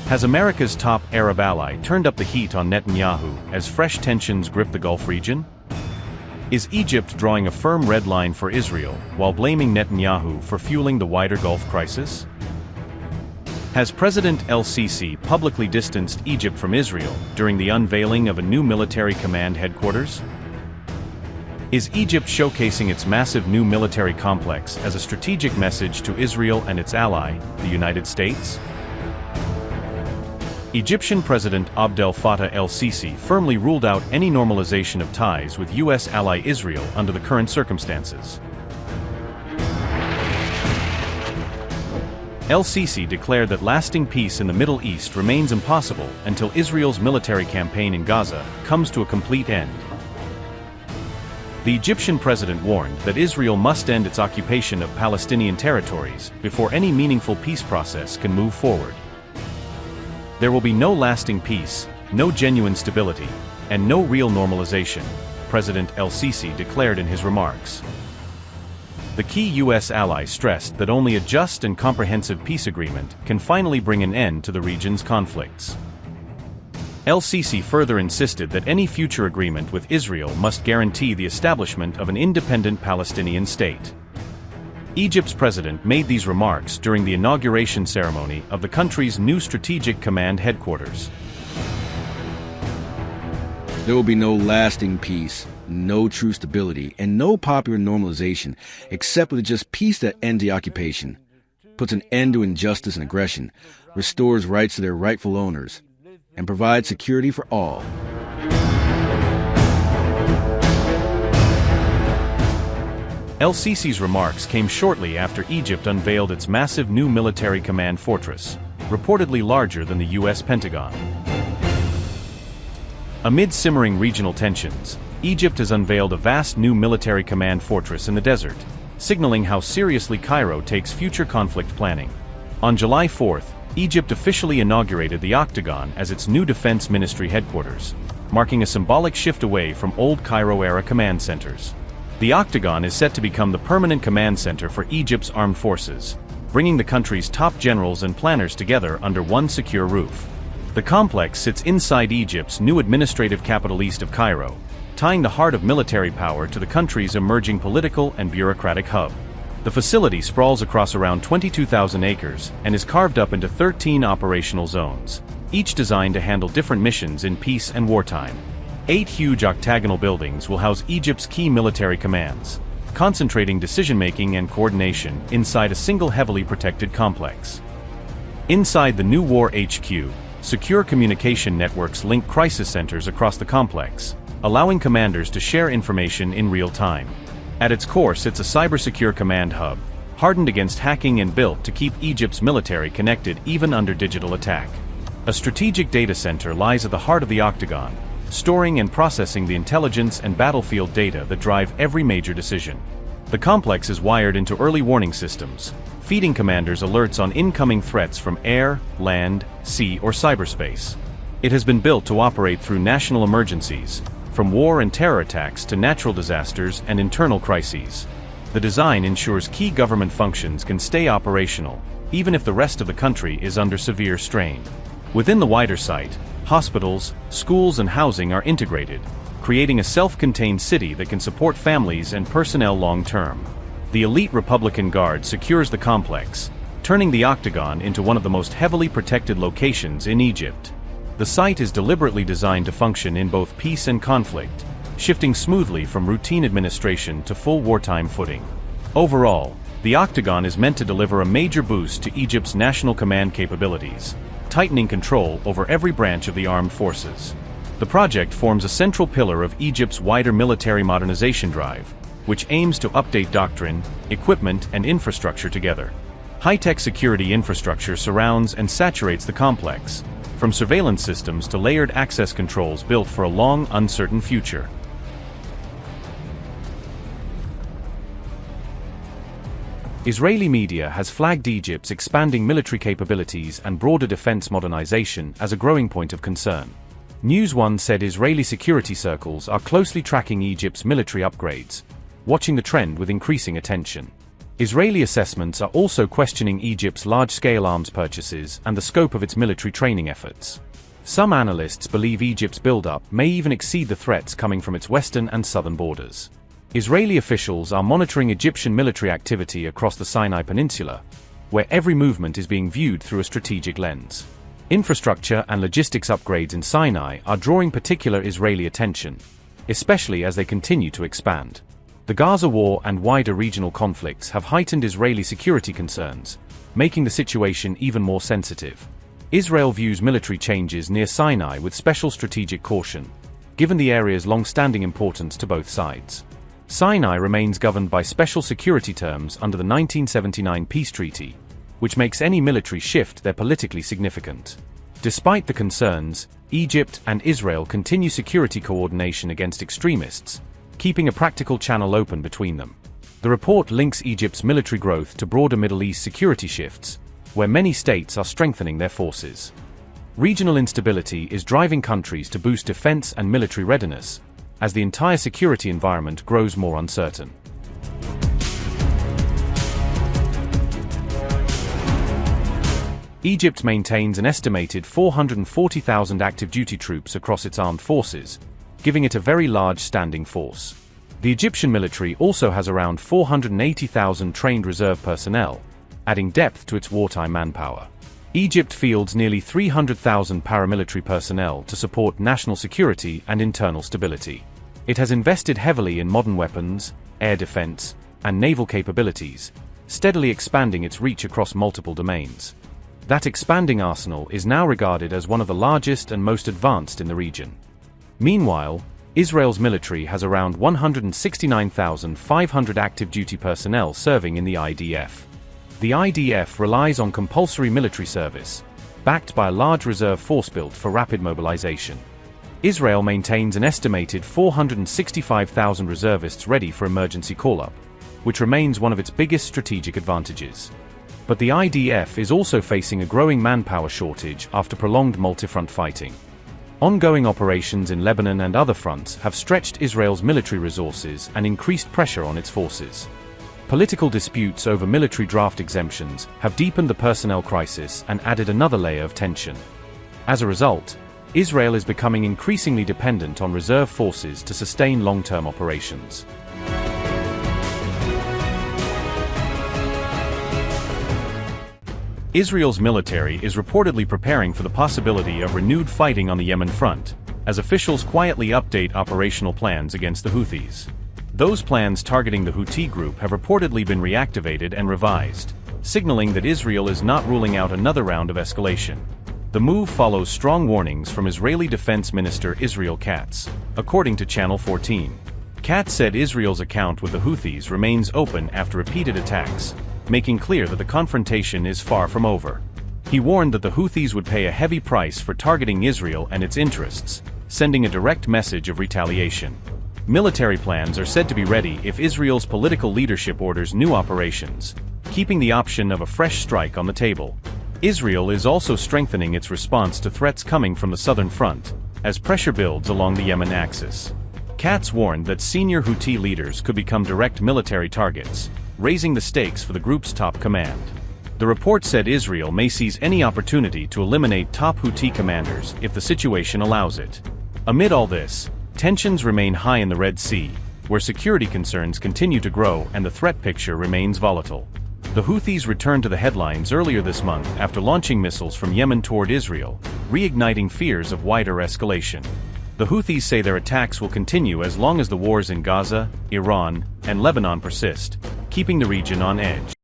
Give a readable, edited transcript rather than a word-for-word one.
Has America's top Arab ally turned up the heat on Netanyahu as fresh tensions grip the Gulf region? Is Egypt drawing a firm red line for Israel while blaming Netanyahu for fueling the wider Gulf crisis? Has President El-Sisi publicly distanced Egypt from Israel during the unveiling of a new military command headquarters? Is Egypt showcasing its massive new military complex as a strategic message to Israel and its ally, the United States? Egyptian President Abdel Fattah El-Sisi firmly ruled out any normalization of ties with U.S. ally Israel under the current circumstances. El-Sisi declared that lasting peace in the Middle East remains impossible until Israel's military campaign in Gaza comes to a complete end. The Egyptian president warned that Israel must end its occupation of Palestinian territories before any meaningful peace process can move forward. There will be no lasting peace, no genuine stability, and no real normalization, President El-Sisi declared in his remarks. The key U.S. ally stressed that only a just and comprehensive peace agreement can finally bring an end to the region's conflicts. El-Sisi further insisted that any future agreement with Israel must guarantee the establishment of an independent Palestinian state. Egypt's president made these remarks during the inauguration ceremony of the country's new strategic command headquarters. There will be no lasting peace, no true stability, and no popular normalization except with just peace that ends the occupation, puts an end to injustice and aggression, restores rights to their rightful owners, and provides security for all. El-Sisi's remarks came shortly after Egypt unveiled its massive new military command fortress, reportedly larger than the U.S. Pentagon. Amid simmering regional tensions, Egypt has unveiled a vast new military command fortress in the desert, signaling how seriously Cairo takes future conflict planning. On July 4th, Egypt officially inaugurated the Octagon as its new defense ministry headquarters, marking a symbolic shift away from old Cairo-era command centers. The Octagon is set to become the permanent command center for Egypt's armed forces, bringing the country's top generals and planners together under one secure roof. The complex sits inside Egypt's new administrative capital east of Cairo, tying the heart of military power to the country's emerging political and bureaucratic hub. The facility sprawls across around 22,000 acres and is carved up into 13 operational zones, each designed to handle different missions in peace and wartime. 8 huge octagonal buildings will house Egypt's key military commands, concentrating decision-making and coordination inside a single heavily protected complex. Inside the new War HQ, secure communication networks link crisis centers across the complex, allowing commanders to share information in real time. At its core sits a cybersecure command hub, hardened against hacking and built to keep Egypt's military connected even under digital attack. A strategic data center lies at the heart of the Octagon, storing and processing the intelligence and battlefield data that drive every major decision. The complex is wired into early warning systems, feeding commanders alerts on incoming threats from air, land, sea, or cyberspace. It has been built to operate through national emergencies, from war and terror attacks to natural disasters and internal crises. The design ensures key government functions can stay operational, even if the rest of the country is under severe strain. Within the wider site, hospitals, schools, and housing are integrated, creating a self-contained city that can support families and personnel long-term. The elite Republican Guard secures the complex, turning the Octagon into one of the most heavily protected locations in Egypt. The site is deliberately designed to function in both peace and conflict, shifting smoothly from routine administration to full wartime footing. Overall, the Octagon is meant to deliver a major boost to Egypt's national command capabilities, tightening control over every branch of the armed forces. The project forms a central pillar of Egypt's wider military modernization drive, which aims to update doctrine, equipment, and infrastructure together. High-tech security infrastructure surrounds and saturates the complex, from surveillance systems to layered access controls built for a long, uncertain future. Israeli media has flagged Egypt's expanding military capabilities and broader defense modernization as a growing point of concern. News One said Israeli security circles are closely tracking Egypt's military upgrades, watching the trend with increasing attention. Israeli assessments are also questioning Egypt's large-scale arms purchases and the scope of its military training efforts. Some analysts believe Egypt's buildup may even exceed the threats coming from its western and southern borders. Israeli officials are monitoring Egyptian military activity across the Sinai Peninsula, where every movement is being viewed through a strategic lens. Infrastructure and logistics upgrades in Sinai are drawing particular Israeli attention, especially as they continue to expand. The Gaza war and wider regional conflicts have heightened Israeli security concerns, making the situation even more sensitive. Israel views military changes near Sinai with special strategic caution, given the area's long-standing importance to both sides. Sinai remains governed by special security terms under the 1979 peace treaty, which makes any military shift there politically significant. Despite the concerns, Egypt and Israel continue security coordination against extremists, keeping a practical channel open between them. The report links Egypt's military growth to broader Middle East security shifts, where many states are strengthening their forces. Regional instability is driving countries to boost defense and military readiness, as the entire security environment grows more uncertain. Egypt maintains an estimated 440,000 active duty troops across its armed forces, giving it a very large standing force. The Egyptian military also has around 480,000 trained reserve personnel, adding depth to its wartime manpower. Egypt fields nearly 300,000 paramilitary personnel to support national security and internal stability. It has invested heavily in modern weapons, air defense, and naval capabilities, steadily expanding its reach across multiple domains. That expanding arsenal is now regarded as one of the largest and most advanced in the region. Meanwhile, Israel's military has around 169,500 active duty personnel serving in the IDF. The IDF relies on compulsory military service, backed by a large reserve force built for rapid mobilization. Israel maintains an estimated 465,000 reservists ready for emergency call-up, which remains one of its biggest strategic advantages. But the IDF is also facing a growing manpower shortage after prolonged multi-front fighting. Ongoing operations in Lebanon and other fronts have stretched Israel's military resources and increased pressure on its forces. Political disputes over military draft exemptions have deepened the personnel crisis and added another layer of tension. As a result, Israel is becoming increasingly dependent on reserve forces to sustain long-term operations. Israel's military is reportedly preparing for the possibility of renewed fighting on the Yemen front, as officials quietly update operational plans against the Houthis. Those plans targeting the Houthi group have reportedly been reactivated and revised, signaling that Israel is not ruling out another round of escalation. The move follows strong warnings from Israeli Defense Minister Israel Katz, according to Channel 14. Katz said Israel's account with the Houthis remains open after repeated attacks, making clear that the confrontation is far from over. He warned that the Houthis would pay a heavy price for targeting Israel and its interests, sending a direct message of retaliation. Military plans are said to be ready if Israel's political leadership orders new operations, keeping the option of a fresh strike on the table. Israel is also strengthening its response to threats coming from the southern front, as pressure builds along the Yemen axis. Katz warned that senior Houthi leaders could become direct military targets, raising the stakes for the group's top command. The report said Israel may seize any opportunity to eliminate top Houthi commanders if the situation allows it. Amid all this, tensions remain high in the Red Sea, where security concerns continue to grow and the threat picture remains volatile. The Houthis returned to the headlines earlier this month after launching missiles from Yemen toward Israel, reigniting fears of wider escalation. The Houthis say their attacks will continue as long as the wars in Gaza, Iran, and Lebanon persist, keeping the region on edge.